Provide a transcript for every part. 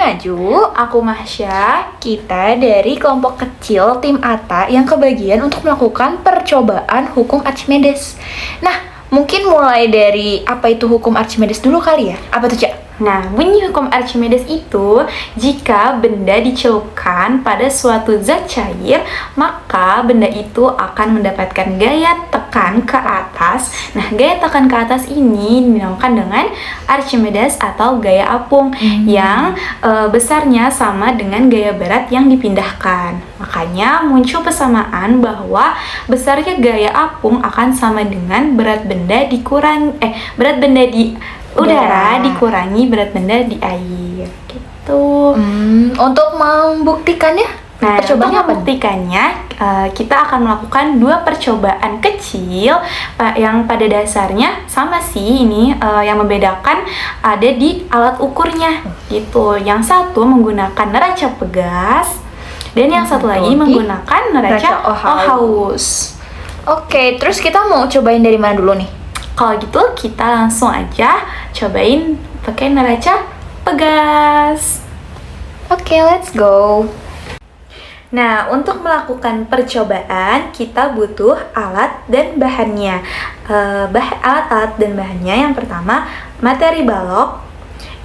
Naju. Aku Mahsya. Kita dari kelompok kecil tim ATA yang kebagian untuk melakukan percobaan hukum Archimedes. Nah, mungkin mulai dari apa itu hukum Archimedes dulu kali ya? Apa tuh, Cak? Nah, bunyi hukum Archimedes itu jika benda dicelupkan pada suatu zat cair, maka benda itu akan mendapatkan gaya tekan ke atas. Nah, gaya tekan ke atas ini dinamakan dengan Archimedes atau gaya apung yang besarnya sama dengan gaya berat yang dipindahkan. Makanya muncul persamaan bahwa besarnya gaya apung akan sama dengan berat benda di udara dikurangi berat benda di air gitu. Untuk membuktikannya, Nah, untuk percobaannya apa? membuktikannya kita akan melakukan dua percobaan kecil yang pada dasarnya sama sih. Ini yang membedakan ada di alat ukurnya gitu. Yang satu menggunakan neraca pegas dan yang satu lagi menggunakan neraca Ohaus. Oke, terus kita mau cobain dari mana dulu nih? Kalau gitu kita langsung aja cobain pakai neraca pegas. Oke, let's go. Nah, untuk melakukan percobaan kita butuh alat dan bahannya. Alat-alat dan bahannya yang pertama materi balok.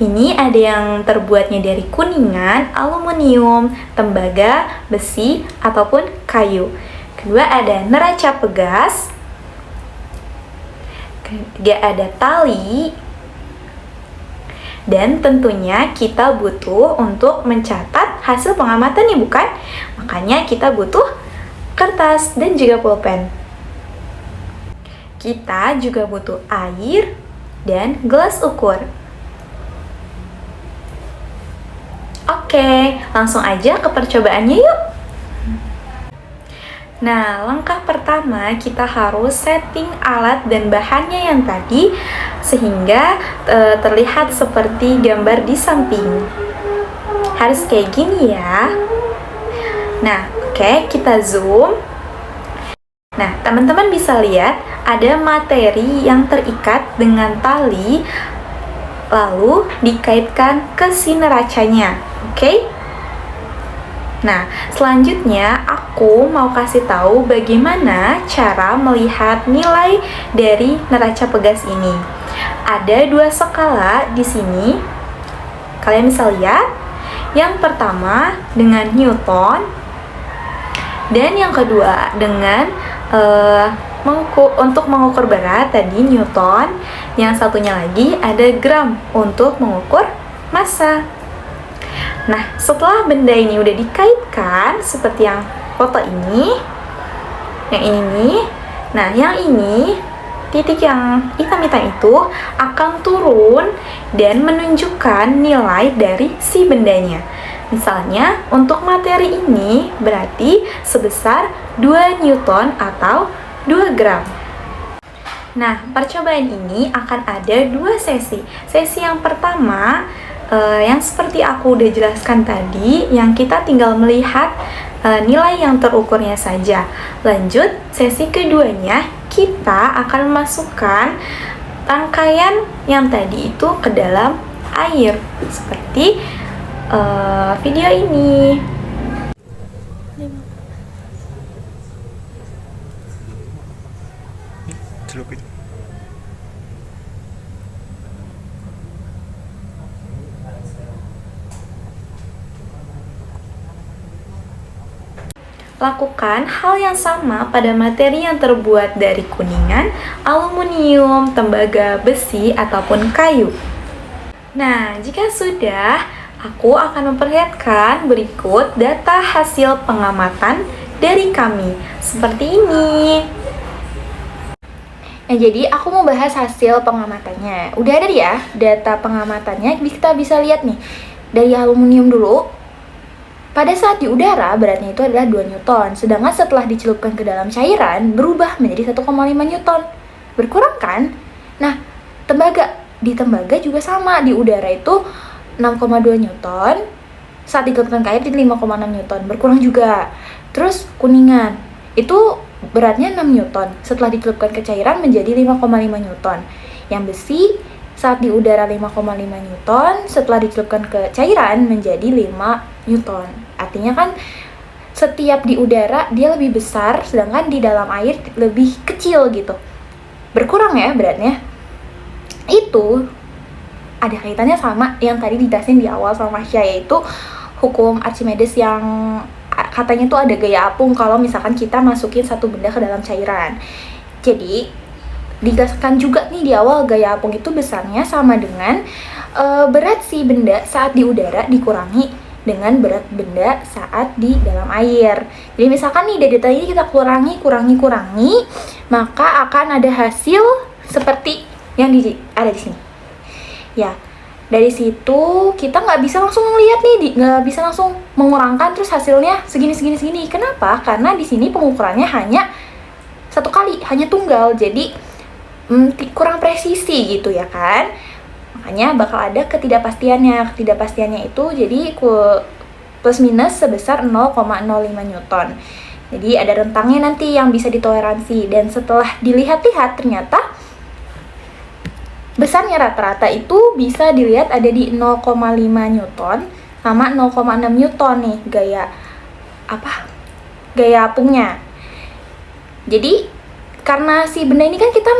Ini ada yang terbuatnya dari kuningan, aluminium, tembaga, besi, ataupun kayu. Kedua ada neraca pegas. Ketiga ada tali. Dan tentunya kita butuh untuk mencatat hasil pengamatan ya bukan? Makanya kita butuh kertas dan juga pulpen. Kita juga butuh air dan gelas ukur. Oke, langsung aja ke percobaannya yuk. Nah, langkah pertama kita harus setting alat dan bahannya yang tadi sehingga terlihat seperti gambar di samping. Harus kayak gini ya. Nah, oke, kita zoom. Nah, teman-teman bisa lihat ada materi yang terikat dengan tali lalu dikaitkan ke si neracanya. Oke? Nah, selanjutnya aku mau kasih tahu bagaimana cara melihat nilai dari neraca pegas ini. Ada dua skala di sini. Kalian bisa lihat. Yang pertama dengan Newton dan yang kedua dengan untuk mengukur berat tadi Newton. Yang satunya lagi ada gram untuk mengukur massa. Nah, setelah benda ini udah dikaitkan seperti yang foto ini, yang ini nih. Nah, yang ini titik yang hitam-hitam itu akan turun dan menunjukkan nilai dari si bendanya. Misalnya, untuk materi ini berarti sebesar 2 Newton atau 2 gram. Nah, percobaan ini akan ada dua sesi. Sesi yang pertama yang seperti aku udah jelaskan tadi, yang kita tinggal melihat nilai yang terukurnya saja. Lanjut, sesi keduanya kita akan memasukkan rangkaian yang tadi itu ke dalam air seperti video ini. Lakukan hal yang sama pada materi yang terbuat dari kuningan, aluminium, tembaga, besi, ataupun kayu. Nah, jika sudah, aku akan memperlihatkan berikut data hasil pengamatan dari kami. Seperti ini. Nah, jadi aku mau bahas hasil pengamatannya. Udah ada ya data pengamatannya, kita bisa lihat nih. Dari aluminium dulu. Pada saat di udara, beratnya itu adalah 2 Newton. Sedangkan setelah dicelupkan ke dalam cairan, berubah menjadi 1,5 Newton. Berkurang kan? Nah, di tembaga juga sama. Di udara itu 6,2 Newton. Saat dicelupkan ke air jadi 5,6 Newton. Berkurang juga. Terus kuningan, itu beratnya 6 Newton. Setelah dicelupkan ke cairan menjadi 5,5 Newton. Yang besi saat di udara 5,5 Newton, setelah dicelupkan ke cairan menjadi 5 Newton. Artinya kan setiap di udara dia lebih besar, sedangkan di dalam air lebih kecil gitu. Berkurang ya beratnya. Itu ada kaitannya sama yang tadi dijelasin di awal sama Masya, yaitu hukum Archimedes yang katanya tuh ada gaya apung kalau misalkan kita masukin satu benda ke dalam cairan. Jadi dijelaskan juga nih di awal, gaya apung itu besarnya sama dengan berat si benda saat di udara dikurangi dengan berat benda saat di dalam air. Jadi misalkan nih dari tadi kita kurangi, maka akan ada hasil seperti yang ada di sini. Ya, dari situ kita nggak bisa langsung lihat nih, nggak bisa langsung mengurangkan terus hasilnya segini. Kenapa? Karena di sini pengukurannya hanya satu kali, hanya tunggal. Jadi kurang presisi gitu ya kan. Makanya bakal ada ketidakpastiannya. Ketidakpastiannya itu jadi plus minus sebesar 0,05 Newton. Jadi ada rentangnya nanti yang bisa ditoleransi. Dan setelah dilihat-lihat ternyata besarnya rata-rata itu bisa dilihat ada di 0,5 Newton sama 0,6 Newton nih gaya apungnya. Jadi karena si benda ini kan kita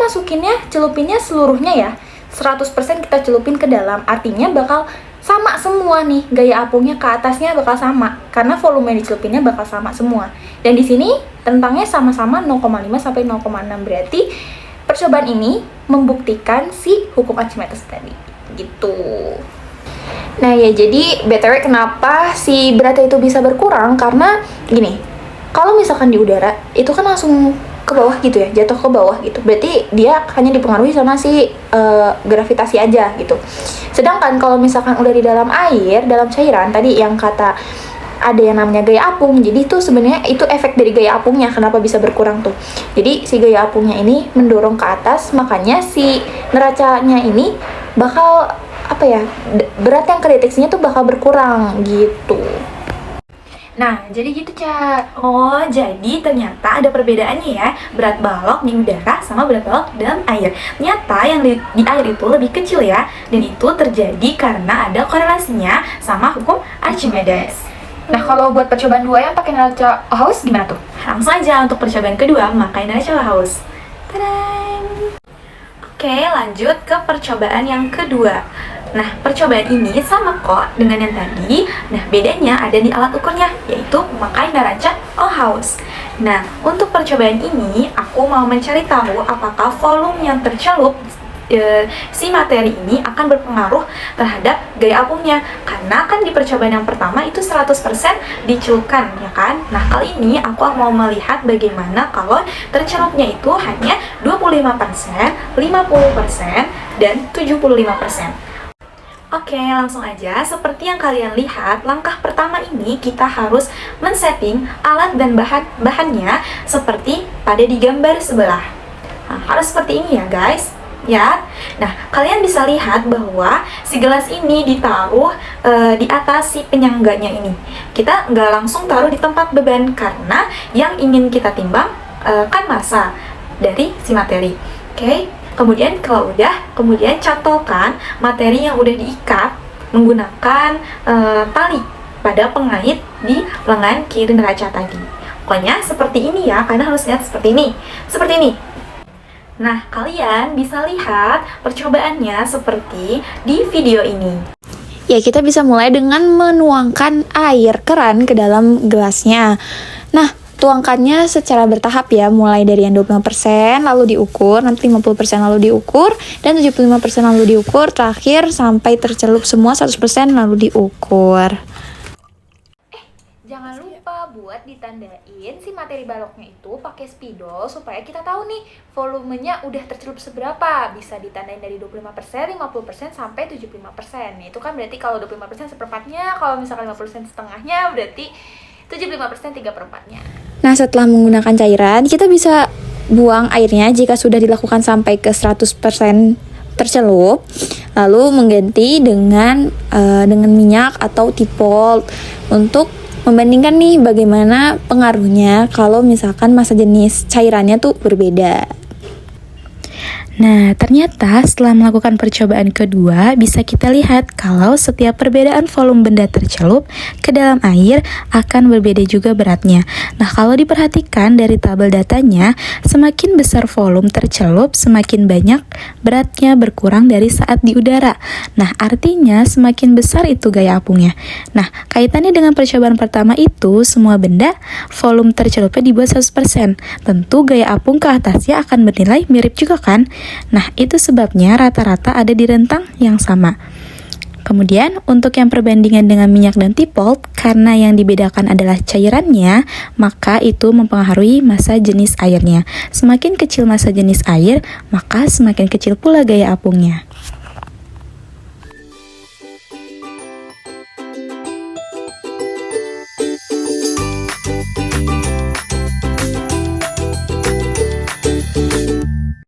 celupinnya seluruhnya ya, 100% kita celupin ke dalam, artinya bakal sama semua nih, gaya apungnya ke atasnya bakal sama, karena volume yang dicelupinnya bakal sama semua. Dan di sini rentangnya sama-sama 0,5 sampai 0,6, berarti percobaan ini membuktikan si hukum Archimedes tadi, gitu. Nah ya, jadi BTW kenapa si beratnya itu bisa berkurang, karena gini, kalau misalkan di udara, itu kan langsung ke bawah gitu ya, jatuh ke bawah gitu. Berarti dia hanya dipengaruhi sama si gravitasi aja gitu. Sedangkan kalau misalkan udah di dalam air, dalam cairan, tadi yang kata ada yang namanya gaya apung. Jadi itu sebenarnya itu efek dari gaya apungnya kenapa bisa berkurang tuh. Jadi si gaya apungnya ini mendorong ke atas, makanya si neracanya ini bakal berat yang kedeteksinya tuh bakal berkurang gitu. Nah, jadi gitu, Ca. Oh, jadi ternyata ada perbedaannya ya, berat balok di udara sama berat balok di dalam air. Ternyata yang di air itu lebih kecil ya, dan itu terjadi karena ada korelasinya sama hukum Archimedes. Nah, kalau buat percobaan 2 yang pakai neraca Ohaus gimana tuh? Langsung aja untuk percobaan kedua, pakai neraca Ohaus. Tadang! Oke, lanjut ke percobaan yang kedua. Nah, percobaan ini sama kok dengan yang tadi. Nah, bedanya ada di alat ukurnya, yaitu memakai neraca Ohaus. Nah, untuk percobaan ini, aku mau mencari tahu apakah volume yang tercelup si materi ini akan berpengaruh terhadap gaya apungnya. Karena kan di percobaan yang pertama itu 100% dicelupkan, ya kan? Nah, kali ini aku mau melihat bagaimana kalau tercelupnya itu hanya 25%, 50%, dan 75%. Oke, langsung aja. Seperti yang kalian lihat, langkah pertama ini kita harus men-setting alat dan bahannya seperti pada di gambar sebelah. Nah, harus seperti ini ya guys. Ya, nah kalian bisa lihat bahwa si gelas ini ditaruh di atas si penyangganya ini. Kita nggak langsung taruh di tempat beban karena yang ingin kita timbang kan massa dari si materi. Oke. Kemudian kalau udah, kemudian cantolkan materi yang udah diikat menggunakan tali pada pengait di lengan kiri neraca tadi. Pokoknya seperti ini ya, karena harus lihat seperti ini. Seperti ini. Nah, kalian bisa lihat percobaannya seperti di video ini. Ya, kita bisa mulai dengan menuangkan air keran ke dalam gelasnya. Nah, tuangkannya secara bertahap ya, mulai dari yang 25% lalu diukur, nanti 50% lalu diukur, dan 75% lalu diukur, terakhir sampai tercelup semua 100% lalu diukur. Jangan lupa buat ditandain si materi baloknya itu pakai spidol supaya kita tahu nih volumenya udah tercelup seberapa. Bisa ditandain dari 25%, 50% sampai 75%. Itu kan berarti kalau 25% seperempatnya, kalau misalkan 50% setengahnya berarti 75% 3/4-nya. Nah, setelah menggunakan cairan, kita bisa buang airnya jika sudah dilakukan sampai ke 100% tercelup, lalu mengganti dengan minyak atau tipol untuk membandingkan nih bagaimana pengaruhnya kalau misalkan massa jenis cairannya tuh berbeda. Nah, ternyata setelah melakukan percobaan kedua, bisa kita lihat kalau setiap perbedaan volume benda tercelup ke dalam air akan berbeda juga beratnya. Nah, kalau diperhatikan dari tabel datanya, semakin besar volume tercelup, semakin banyak beratnya berkurang dari saat di udara. Nah, artinya semakin besar itu gaya apungnya. Nah, kaitannya dengan percobaan pertama itu, semua benda volume tercelupnya dibuat 100%. Tentu gaya apung ke atasnya akan bernilai mirip juga kan? Nah, itu sebabnya rata-rata ada di rentang yang sama. Kemudian, untuk yang perbandingan dengan minyak dan T-Pulp, karena yang dibedakan adalah cairannya, maka itu mempengaruhi massa jenis airnya. Semakin kecil massa jenis air, maka semakin kecil pula gaya apungnya.